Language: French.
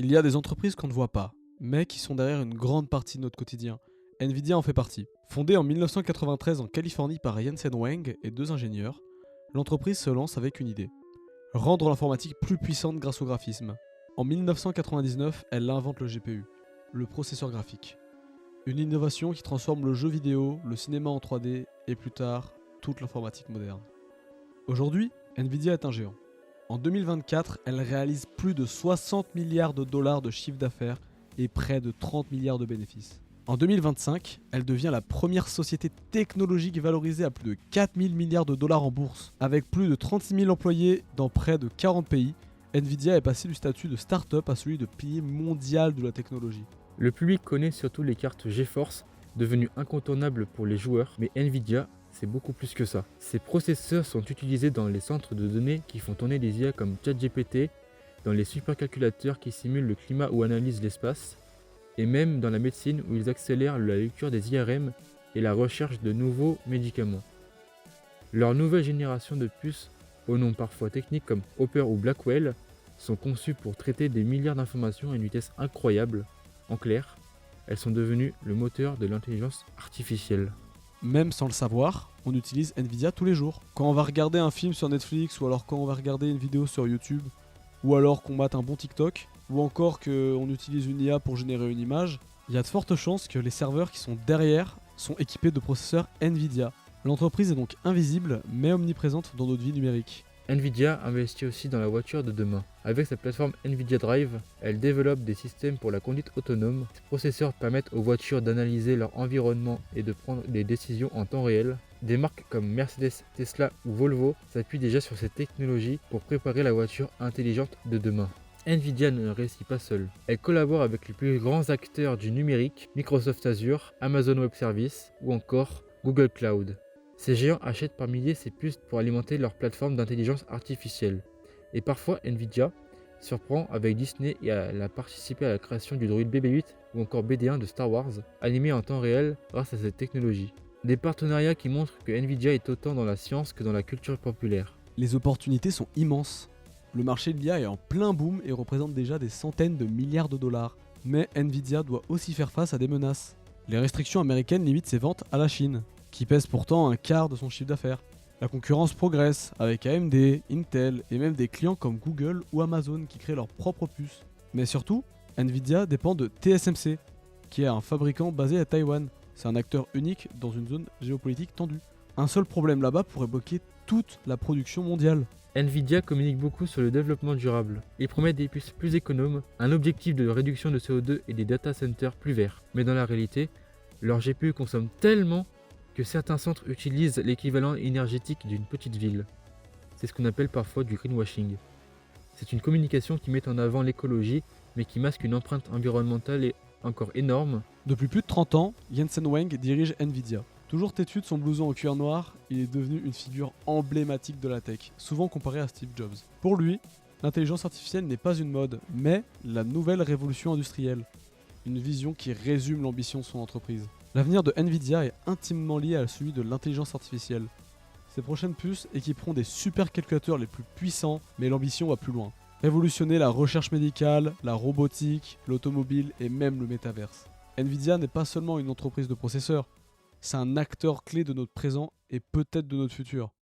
Il y a des entreprises qu'on ne voit pas, mais qui sont derrière une grande partie de notre quotidien. Nvidia en fait partie. Fondée en 1993 en Californie par Jensen Huang et deux ingénieurs, l'entreprise se lance avec une idée. Rendre l'informatique plus puissante grâce au graphisme. En 1999, elle invente le GPU, le processeur graphique. Une innovation qui transforme le jeu vidéo, le cinéma en 3D et plus tard, toute l'informatique moderne. Aujourd'hui, Nvidia est un géant. En 2024, elle réalise plus de 60 milliards de dollars de chiffre d'affaires et près de 30 milliards de bénéfices. En 2025, elle devient la première société technologique valorisée à plus de 4 000 milliards de dollars en bourse. Avec plus de 36 000 employés dans près de 40 pays, Nvidia est passé du statut de start-up à celui de pilier mondial de la technologie. Le public connaît surtout les cartes GeForce, devenues incontournables pour les joueurs, mais Nvidia, c'est beaucoup plus que ça. Ces processeurs sont utilisés dans les centres de données qui font tourner des IA comme ChatGPT, dans les supercalculateurs qui simulent le climat ou analysent l'espace, et même dans la médecine où ils accélèrent la lecture des IRM et la recherche de nouveaux médicaments. Leur nouvelle génération de puces, au nom parfois technique comme Hopper ou Blackwell, sont conçues pour traiter des milliards d'informations à une vitesse incroyable. En clair, elles sont devenues le moteur de l'intelligence artificielle. Même sans le savoir, on utilise Nvidia tous les jours. Quand on va regarder un film sur Netflix, ou alors quand on va regarder une vidéo sur YouTube, ou alors qu'on mate un bon TikTok, ou encore qu'on utilise une IA pour générer une image, il y a de fortes chances que les serveurs qui sont derrière sont équipés de processeurs Nvidia. L'entreprise est donc invisible mais omniprésente dans notre vie numérique. Nvidia investit aussi dans la voiture de demain. Avec sa plateforme Nvidia Drive, elle développe des systèmes pour la conduite autonome. Ces processeurs permettent aux voitures d'analyser leur environnement et de prendre des décisions en temps réel. Des marques comme Mercedes, Tesla ou Volvo s'appuient déjà sur ces technologies pour préparer la voiture intelligente de demain. Nvidia ne réussit pas seule. Elle collabore avec les plus grands acteurs du numérique, Microsoft Azure, Amazon Web Services ou encore Google Cloud. Ces géants achètent par milliers ces puces pour alimenter leur plateforme d'intelligence artificielle. Et parfois, Nvidia surprend avec Disney et elle a participé à la création du droïde BB-8 ou encore BD-1 de Star Wars, animé en temps réel grâce à cette technologie. Des partenariats qui montrent que Nvidia est autant dans la science que dans la culture populaire. Les opportunités sont immenses. Le marché de l'IA est en plein boom et représente déjà des centaines de milliards de dollars. Mais Nvidia doit aussi faire face à des menaces. Les restrictions américaines limitent ses ventes à la Chine, qui pèse pourtant un quart de son chiffre d'affaires. La concurrence progresse avec AMD, Intel et même des clients comme Google ou Amazon qui créent leurs propres puces. Mais surtout, Nvidia dépend de TSMC, qui est un fabricant basé à Taïwan. C'est un acteur unique dans une zone géopolitique tendue. Un seul problème là-bas pourrait bloquer toute la production mondiale. Nvidia communique beaucoup sur le développement durable. Ils promettent des puces plus économes, un objectif de réduction de CO2 et des data centers plus verts. Mais dans la réalité, leurs GPU consomment tellement que certains centres utilisent l'équivalent énergétique d'une petite ville. C'est ce qu'on appelle parfois du greenwashing. C'est une communication qui met en avant l'écologie, mais qui masque une empreinte environnementale encore énorme. Depuis plus de 30 ans, Jensen Huang dirige Nvidia. Toujours têtu de son blouson en cuir noir, il est devenu une figure emblématique de la tech, souvent comparé à Steve Jobs. Pour lui, l'intelligence artificielle n'est pas une mode, mais la nouvelle révolution industrielle. Une vision qui résume l'ambition de son entreprise. L'avenir de Nvidia est intimement lié à celui de l'intelligence artificielle. Ses prochaines puces équiperont des supercalculateurs les plus puissants, mais l'ambition va plus loin. Révolutionner la recherche médicale, la robotique, l'automobile et même le métaverse. Nvidia n'est pas seulement une entreprise de processeurs, c'est un acteur clé de notre présent et peut-être de notre futur.